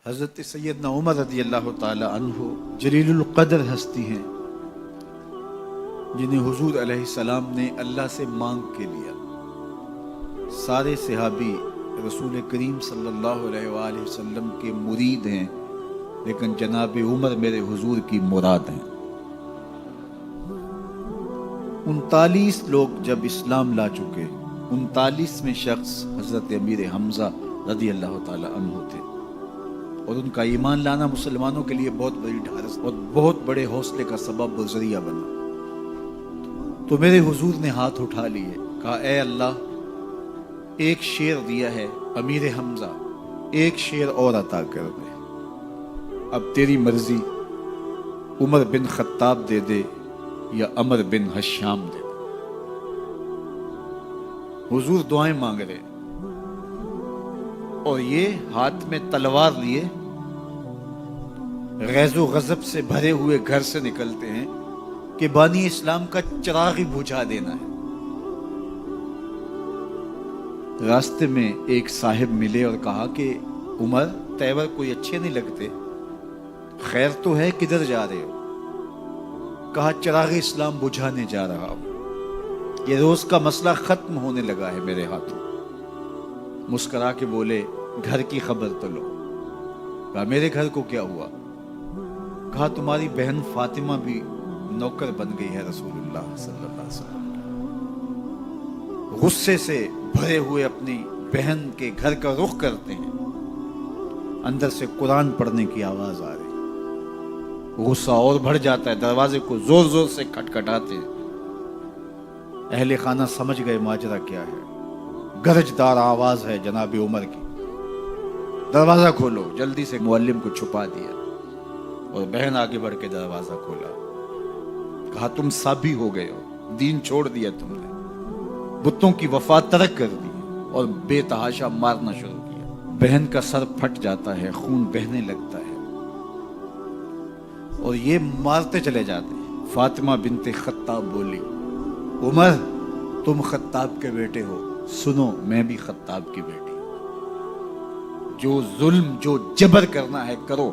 حضرت سیدنا عمر رضی اللہ تعالی عنہ جلیل القدر ہستی ہیں جنہیں حضور علیہ السلام نے اللہ سے مانگ کے لیا۔ سارے صحابی رسول کریم صلی اللہ علیہ وآلہ وسلم کے مرید ہیں، لیکن جناب عمر میرے حضور کی مراد ہیں۔ 39 لوگ جب اسلام لا چکے، 39ویں شخص حضرت امیر حمزہ رضی اللہ تعالی عنہ تھے، اور ان کا ایمان لانا مسلمانوں کے لیے بہت بڑی ڈھارس اور بہت بڑے حوصلے کا سبب و ذریعہ بنا۔ تو میرے حضور نے ہاتھ اٹھا لیے، کہا اے اللہ، ایک شیر دیا ہے امیر حمزہ، ایک شیر اور عطا کر دے، اب تیری مرضی، عمر بن خطاب دے دے یا عمر بن حشام دے دے۔ حضور دعائیں مانگ رہے اور یہ ہاتھ میں تلوار لیے غیظ و غضب سے بھرے ہوئے گھر سے نکلتے ہیں کہ بانی اسلام کا چراغ ہی بجھا دینا ہے۔ راستے میں ایک صاحب ملے اور کہا کہ عمر، تیور کوئی اچھے نہیں لگتے، خیر تو ہے، کدھر جا رہے ہو؟ کہا چراغ اسلام بجھانے جا رہا ہوں، یہ روز کا مسئلہ ختم ہونے لگا ہے میرے ہاتھوں۔ مسکرا کے بولے گھر کی خبر تو لو۔ کہا میرے گھر کو کیا ہوا؟ کہا تمہاری بہن فاطمہ بھی نوکر بن گئی ہے رسول اللہ صلی اللہ علیہ وسلم۔ غصے سے بھرے ہوئے اپنی بہن کے گھر کا رخ کرتے ہیں، اندر سے قرآن پڑھنے کی آواز آ رہی، غصہ اور بڑھ جاتا ہے، دروازے کو زور زور سے کھٹکھٹاتے ہیں۔ اہل خانہ سمجھ گئے ماجرا کیا ہے، گرجدار آواز ہے جناب عمر کی، دروازہ کھولو۔ جلدی سے معلم کو چھپا دیا اور بہن آگے بڑھ کے دروازہ کھولا۔ کہا تم سابی ہو گئے ہو، دین چھوڑ دیا تم نے، بتوں کی وفا ترک کر دی اور بے تحاشا مارنا شروع کیا۔ بہن کا سر پھٹ جاتا ہے، خون بہنے لگتا ہے اور یہ مارتے چلے جاتے ہیں۔ فاطمہ بنت خطاب بولی عمر، تم خطاب کے بیٹے ہو، سنو میں بھی خطاب کی بیٹی، جو ظلم جو جبر کرنا ہے کرو،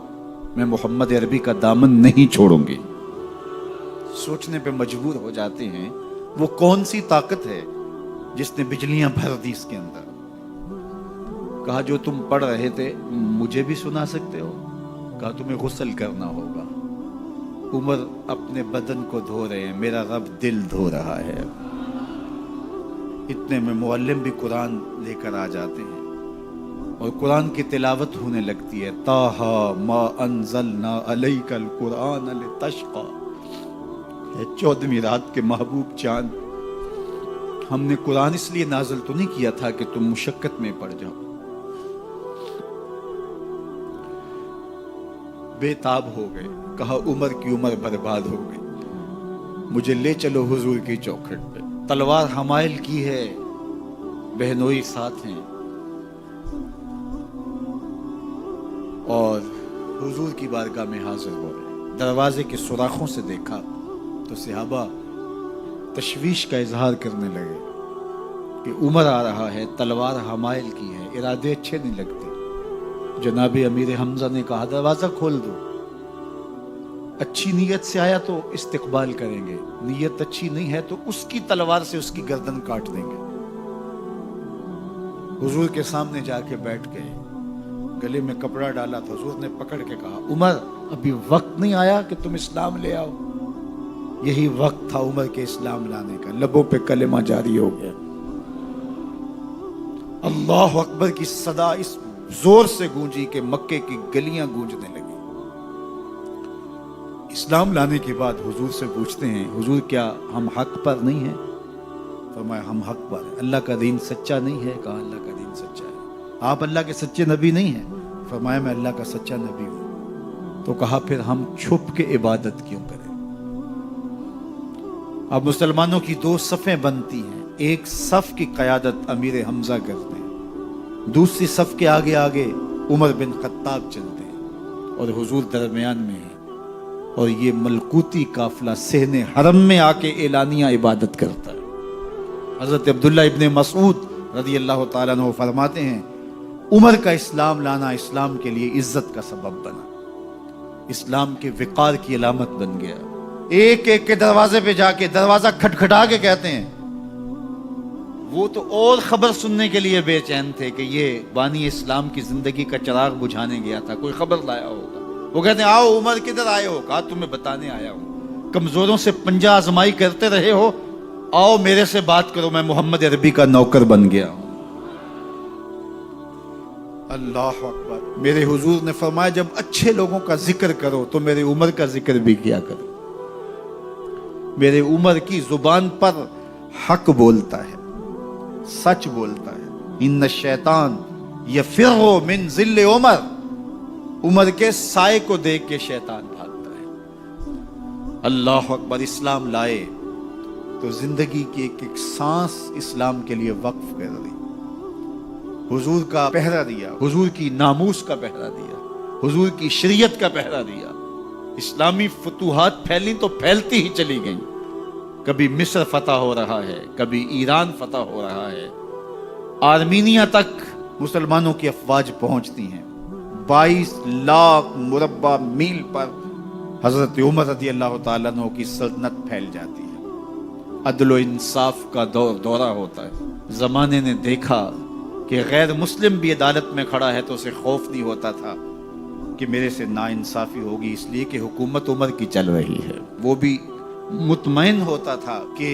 میں محمد عربی کا دامن نہیں چھوڑوں گی۔ سوچنے پہ مجبور ہو جاتے ہیں وہ کون سی طاقت ہے جس نے بجلیاں بھر دی اس کے اندر۔ کہا جو تم پڑھ رہے تھے مجھے بھی سنا سکتے ہو؟ کہا تمہیں غسل کرنا ہوگا۔ عمر اپنے بدن کو دھو رہے ہیں، میرا رب دل دھو رہا ہے۔ اتنے میں معلم بھی قرآن لے کر آ جاتے ہیں اور قرآن کی تلاوت ہونے لگتی ہے۔ طٰہٰ ما انزلنا علیک القرآن لتشقیٰ، 14ویں رات کے محبوب چاند، ہم نے قرآن اس لیے نازل تو نہیں کیا تھا کہ تم مشقت میں پڑ جاؤ۔ بے تاب ہو گئے، کہا عمر کی عمر برباد ہو گئی، مجھے لے چلو حضور کی چوکھٹ پہ۔ تلوار حمائل کی ہے، بہنوئی ساتھ ہیں، اور حضور کی بارگاہ میں حاضر ہو گئے۔ دروازے کے سوراخوں سے دیکھا تو صحابہ تشویش کا اظہار کرنے لگے کہ عمر آ رہا ہے، تلوار حمائل کی ہے، ارادے اچھے نہیں لگتے۔ جناب امیر حمزہ نے کہا دروازہ کھول دو، اچھی نیت سے آیا تو استقبال کریں گے، نیت اچھی نہیں ہے تو اس کی تلوار سے اس کی گردن کاٹ دیں گے۔ حضور کے سامنے جا کے بیٹھ گئے، گلے میں کپڑا ڈالا تو حضور نے پکڑ کے کہا عمر، ابھی وقت نہیں آیا کہ تم اسلام لے آؤ؟ یہی وقت تھا عمر کے اسلام لانے کا۔ لبوں پہ کلمہ جاری ہو گیا، اللہ اکبر کی صدا اس زور سے گونجی کہ مکے کی گلیاں گونجنے لگی۔ اسلام لانے کے بعد حضور سے پوچھتے ہیں حضور کیا ہم حق پر نہیں ہیں؟ فرمایا ہم حق پر ہیں۔ اللہ کا دین سچا نہیں ہے؟ کہا اللہ کا دین سچا ہے۔ آپ اللہ کے سچے نبی نہیں ہیں؟ فرمایا میں اللہ کا سچا نبی ہوں۔ تو کہا پھر ہم چھپ کے عبادت کیوں کریں؟ اب مسلمانوں کی 2 صفیں بنتی ہیں، ایک صف کی قیادت امیر حمزہ کرتے ہیں، دوسری صف کے آگے آگے عمر بن خطاب چلتے ہیں، اور حضور درمیان میں ہیں، اور یہ ملکوتی قافلہ صحن حرم میں آ کے اعلانیہ عبادت کرتا ہے۔ حضرت عبداللہ ابن مسعود رضی اللہ تعالیٰ عنہ فرماتے ہیں عمر کا اسلام لانا اسلام کے لیے عزت کا سبب بنا، اسلام کے وقار کی علامت بن گیا۔ ایک ایک کے دروازے پہ جا کے دروازہ کھٹکھٹا کے کہتے ہیں، وہ تو اور خبر سننے کے لیے بے چین تھے کہ یہ بانی اسلام کی زندگی کا چراغ بجھانے گیا تھا، کوئی خبر لایا ہوگا۔ وہ کہتے ہیں آؤ عمر کدھر آئے ہو؟ کہا تمہیں بتانے آیا ہوں، کمزوروں سے پنجہ آزمائی کرتے رہے ہو، آؤ میرے سے بات کرو، میں محمد عربی کا نوکر بن گیا ہوں۔ اللہ اکبر۔ میرے حضور نے فرمایا جب اچھے لوگوں کا ذکر کرو تو میرے عمر کا ذکر بھی کیا کرو۔ میرے عمر کی زبان پر حق بولتا ہے، سچ بولتا ہے۔ ان الشیطان یفر من ظل عمر، عمر کے سائے کو دیکھ کے شیطان بھاگتا ہے۔ اللہ اکبر۔ اسلام لائے تو زندگی کی ایک ایک سانس اسلام کے لیے وقف کر دی، حضور کا پہرا دیا، حضور کی ناموس کا پہرا دیا، حضور کی شریعت کا پہرا دیا۔ اسلامی فتوحات پھیلیں تو پھیلتی ہی چلی گئیں، کبھی مصر فتح ہو رہا ہے، کبھی ایران فتح ہو رہا ہے، آرمینیا تک مسلمانوں کی افواج پہنچتی ہیں۔ 22 لاکھ مربع میل پر حضرت عمر رضی اللہ تعالیٰ عنہ کی سلطنت پھیل جاتی ہے۔ عدل و انصاف کا دورہ ہوتا ہے۔ زمانے نے دیکھا کہ غیر مسلم بھی عدالت میں کھڑا ہے تو اسے خوف نہیں ہوتا تھا کہ میرے سے ناانصافی ہوگی، اس لیے کہ حکومت عمر کی چل رہی ہے۔ وہ بھی مطمئن ہوتا تھا کہ